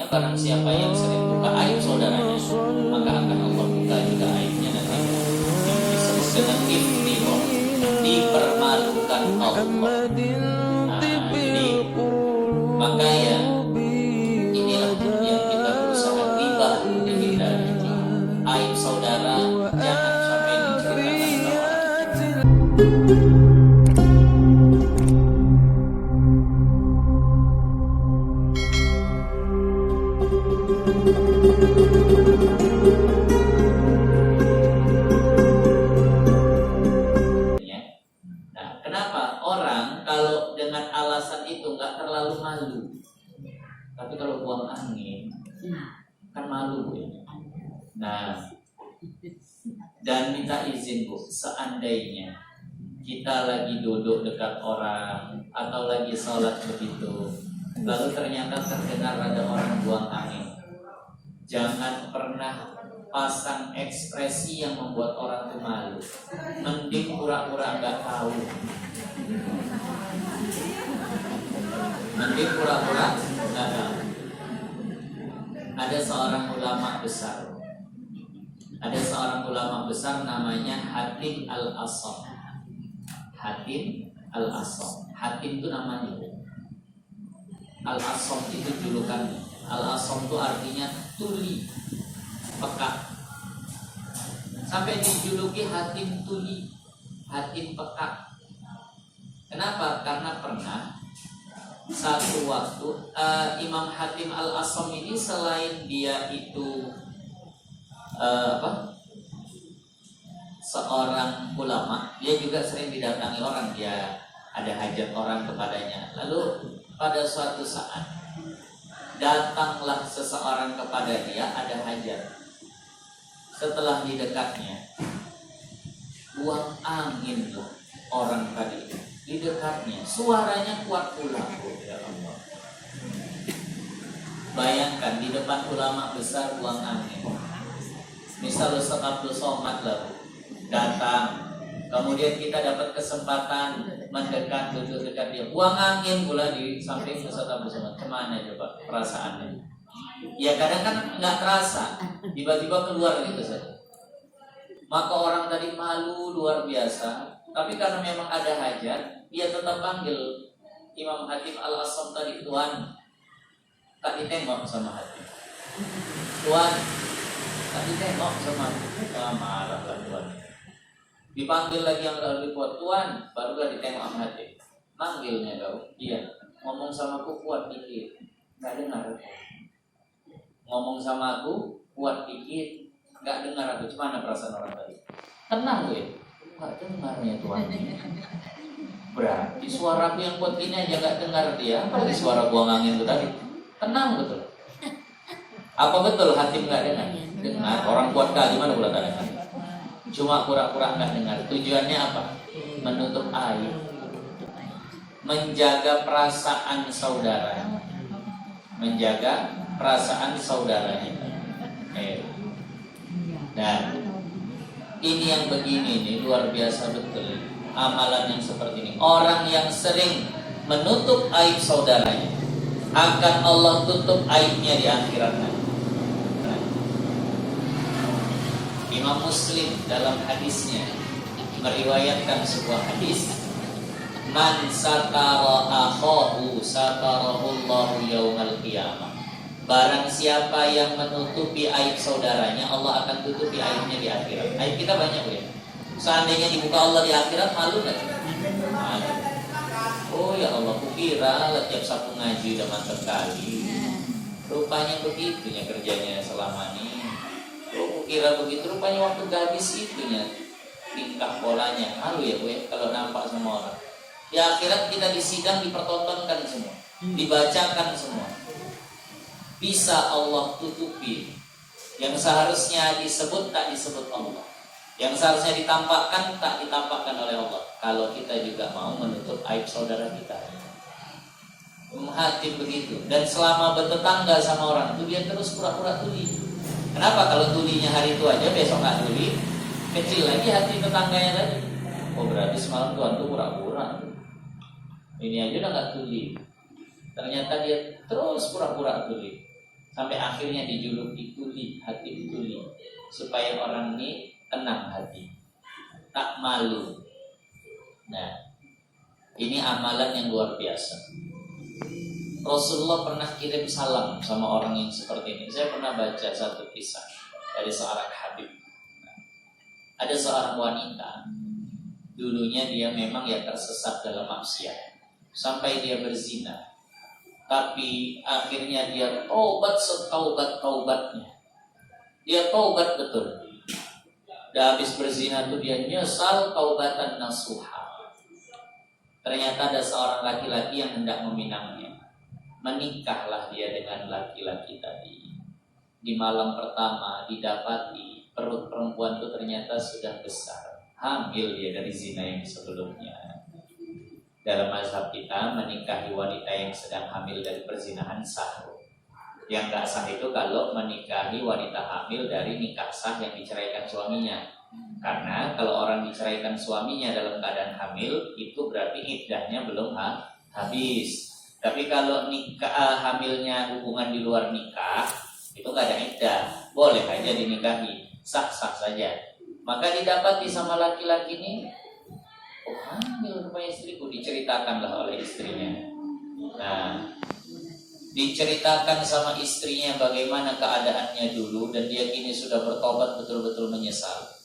Artinya barang siapa yang sering buka aib saudaranya, maka akan Allah buka juga aibnya nanti. Yang disebut dengan iftirah, dipermalukan Allah. Nah, jadi maka ya inilah yang kita berusaha riba dihindari. Aib saudara jangan sampai diceritakan ke orang. Nah, kenapa orang kalau dengan alasan itu nggak terlalu malu, tapi kalau buang angin kan malu ya. Nah, dan minta izin Bu, seandainya kita lagi duduk dekat orang atau lagi sholat begitu, lalu ternyata terdengar ada orang buang angin, jangan pernah pasang ekspresi yang membuat orang itu malu. Mending pura-pura nggak tahu. Mending pura-pura nggak tahu. Ada seorang ulama besar. Ada seorang ulama besar namanya Hatim Al-Assam. Hatim Al-Assam. Hatim itu namanya. Al-Assam itu julukannya. Al-Assam itu artinya tuli, peka. Sampai dijuluki Hatim tuli, Hatim peka. Kenapa? Karena pernah satu waktu Imam Hatim Al-Assam ini selain dia itu seorang ulama, dia juga sering didatangi orang. Dia ada hajat orang kepadanya. Lalu pada suatu saat datanglah seseorang kepada dia, ada hajat. Setelah di dekatnya, buang angin loh orang tadi di dekatnya, suaranya kuat pula. Ya Allah. Bayangkan di depan ulama besar buang angin. Misal Ustaz Abdul Somad lah datang, kemudian kita dapat kesempatan mendekat, duduk dekat dia, buang angin pula di samping Ustaz Abdul Somad. Kemana coba perasaannya? Ya kadang kan nggak terasa, tiba-tiba keluar gitu saja. Maka orang tadi malu luar biasa, tapi karena memang ada hajat, dia tetap panggil Imam Hatim Al-Assam tadi, Tuan. Tak ditengok sama Hatim. Tuan, tak ditengok sama marah lah Tuan. Dipanggil lagi yang lebih kuat, Tuan, barulah ditengok sama Hatim. Manggilnya kau, iya, ngomong sama aku kuat dikit, nggak dengar. Ngomong sama aku kuat dikit, nggak dengar aku. Gimana perasaan orang tadi? Tenang gue, nggak dengarnya Tuan. Berarti suaraku yang kuat ini aja nggak dengar dia. Apalagi suara buang angin itu tadi. Tenang betul. Apa betul Hatim nggak dengar? Dengar. Orang kuat kah gimana pula tak dengar? Cuma pura-pura nggak dengar. Tujuannya apa? Menutup aib, menjaga perasaan saudara, menjaga perasaan saudaranya. Dan ini yang begini nih luar biasa betul. Amalan yang seperti ini, orang yang sering menutup aib saudaranya, akan Allah tutup aibnya di akhirat nanti. Imam Muslim dalam hadisnya meriwayatkan sebuah hadis, man satara akhahu satarahullahu yaumal qiyamah. Barang siapa yang menutupi aib saudaranya, Allah akan tutupi aibnya di akhirat. Aib kita banyak ya. Seandainya dibuka Allah di akhirat, malu nggak? Malu. Oh ya Allah, kukira tiap Sabtu ngaji udah mantap kali. Rupanya begitunya kerjanya selama ini. Oh, kukira begitu, rupanya waktu habis itunya tingkah polanya. Malu ya Bu ya, kalau nampak sama orang. Di akhirat kita disidang, dipertontonkan semua, dibacakan semua. Bisa Allah tutupi. Yang seharusnya disebut tak disebut Allah, yang seharusnya ditampakkan tak ditampakkan oleh Allah. Kalau kita juga mau menutup aib saudara kita. Hatim begitu. Dan selama bertetangga sama orang itu, dia terus pura-pura tuli. Kenapa? Kalau tulinya hari itu aja, besok nggak tuli, kecil lagi hati tetangganya tadi. Oh berarti semalam Tuhan tuh pura-pura. Ini aja udah nggak tuli. Ternyata dia terus pura-pura tuli. Sampai akhirnya dijuluki tuli, hati tuli, supaya orang ini tenang hati, tak malu. Nah, ini amalan yang luar biasa. Rasulullah pernah kirim salam sama orang yang seperti ini. Saya pernah baca satu kisah dari seorang habib. Ada seorang wanita, dulunya dia memang ya tersesat dalam maksiat sampai dia berzina. Tapi akhirnya dia taubat setaubat-taubatnya. Dia taubat betul. Dan habis berzina itu dia nyesal taubatan nasuha. Ternyata ada seorang laki-laki yang hendak meminangnya. Menikahlah dia dengan laki-laki tadi. Di malam pertama didapati perut perempuan itu ternyata sudah besar. Hamil dia dari zina yang sebelumnya. Dalam mazhab kita menikahi wanita yang sedang hamil dari perzinahan sah. Yang gak sah itu kalau menikahi wanita hamil dari nikah sah yang diceraikan suaminya. Karena kalau orang diceraikan suaminya dalam keadaan hamil, itu berarti iddahnya belum habis. Tapi kalau nikah hamilnya hubungan di luar nikah, itu gak ada iddah, boleh aja dinikahi, sah-sah saja. Maka didapati sama laki-laki ini, oh hamil rumah istriku, diceritakanlah oleh istrinya. Nah, diceritakan sama istrinya bagaimana keadaannya dulu, dan dia kini sudah bertobat betul-betul menyesal.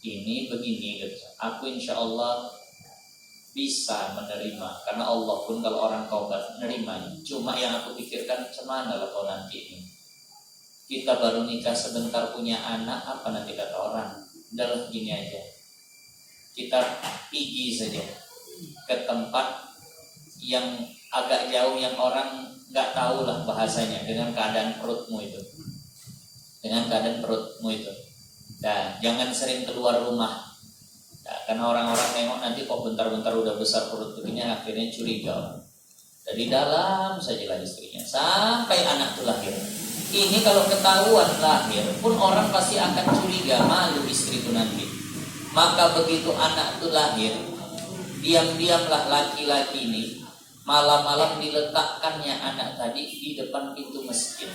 Ini begini, aku insya Allah bisa menerima, karena Allah pun kalau orang taubat menerimanya. Cuma yang aku pikirkan, cemana lah kau nanti ini. Kita baru nikah sebentar punya anak, apa nanti kata orang? Udah gini aja, kita pergi saja ke tempat yang agak jauh, yang orang nggak tahu lah bahasanya, dengan keadaan perutmu itu, dan jangan sering keluar rumah. Nah, karena orang-orang nengok nanti kok bentar-bentar udah besar perut begini, akhirnya curiga. Dari dalam sajalah istrinya sampai anak itu lahir. Ini kalau ketahuan lahir pun orang pasti akan curiga, malu istriku nanti. Maka begitu anak itu lahir, diam-diamlah laki-laki ini malam-malam diletakkannya anak tadi di depan pintu masjid.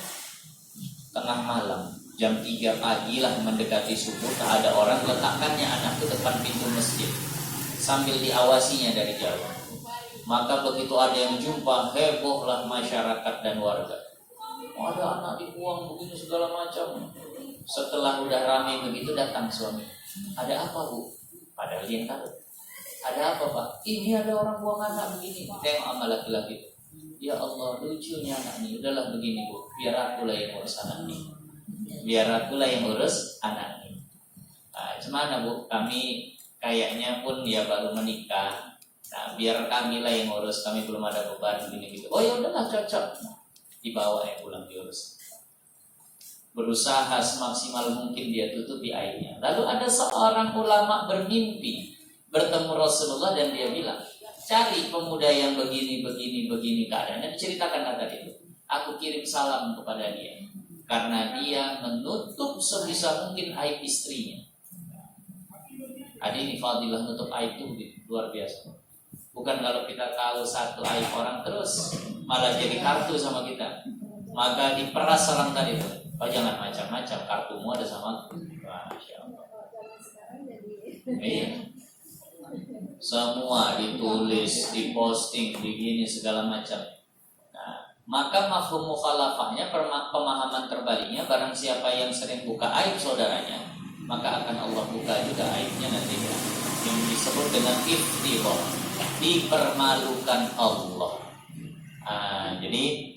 Tengah malam, jam 3 pagi lah mendekati subuh, tak ada orang, letakkannya anak itu depan pintu masjid sambil diawasinya dari jauh. Maka begitu ada yang jumpa, hebohlah masyarakat dan warga. Ada anak dibuang begini segala macam. Setelah udah ramai begitu, datang suami. Ada apa bu? Padahal dia tahu. Ada apa pak? Ini ada orang buang anak begini. Tengok sama laki-laki itu. Ya Allah, lucunya anak ini. Udahlah begini bu, biar akulah yang urus anak ini. Nah, gimana bu? Kami kayaknya pun ya baru menikah. Nah, biar kami lah yang urus. Kami belum ada beban begini gitu. Oh ya udahlah, cocok. Dibawa pulang diurus. Berusaha semaksimal mungkin dia tutupi aibnya. Lalu ada seorang ulama bermimpi bertemu Rasulullah dan dia bilang, cari pemuda yang begini keadaannya. Diceritakan kata itu. Aku kirim salam kepada dia karena dia menutup sebisa mungkin aib istrinya. Ada ini fadilah nutup aib itu luar biasa. Bukan kalau kita tahu satu aib orang terus malah jadi kartu sama kita. Maka diperas orang tadi itu. Oh jangan macam-macam, kartumu ada sama aku. Masya Allah. Iya. Semua ditulis, diposting, begini segala macam. Nah, maka mafhum mukhalafahnya, pemahaman terbaliknya, barang siapa yang sering buka aib saudaranya, maka akan Allah buka juga aibnya nanti. Yang disebut dengan iftirah, dipermalukan Allah. Jadi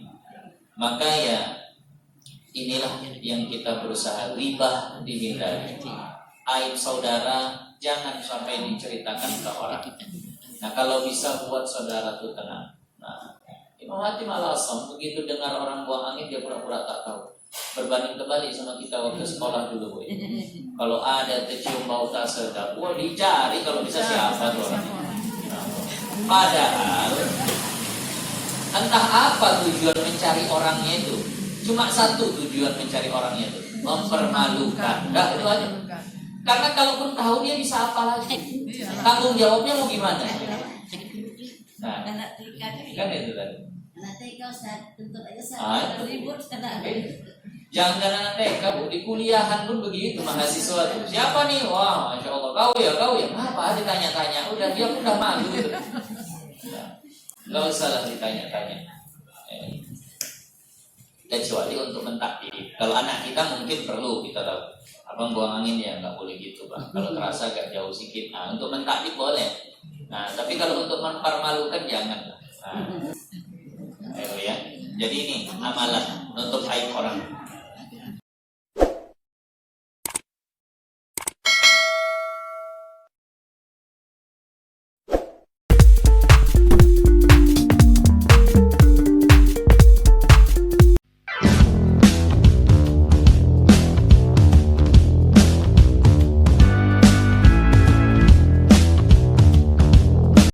maka ya inilah yang kita berusaha, ribah dihindari. Aib saudara jangan sampai diceritakan ke orang. Nah kalau bisa buat saudara itu tenang. Nah Imam Hatim Al-Asam begitu dengar orang buang angin dia pura-pura tak tahu. Berbanding kembali sama kita waktu sekolah dulu, boy. Kalau ada tercium bau tak sedap, wah dicari kalau bisa siapa tuh orang. Padahal entah apa tujuan mencari orangnya itu, cuma satu tujuan mencari orangnya itu, mempermalukan. Enggak itu aja. Karena kalaupun tahu dia bisa apa lagi, tanggung jawabnya mau gimana? Nah, kan itu tadi. Nanti kau saat tuntut aja Ah, saat ribut kena. Jangan anak TK, Bu. Di kuliahan pun begitu mahasiswa tuh. Siapa nih? Wah, Masya Allah. Kau ya. Apa ditanya-tanya? Udah, dia udah malu. Nggak usah lah ditanya-tanya. Kecuali untuk mentakdir. Kalau anak kita mungkin perlu kita tahu. Abang buang angin ya, nggak boleh gitu, Pak. Kalau terasa agak jauh sedikit. Nah, untuk mentakdir boleh. Nah, tapi kalau untuk mempermalukan jangan. Nah, ayo ya. Jadi ini amalan untuk aib orang.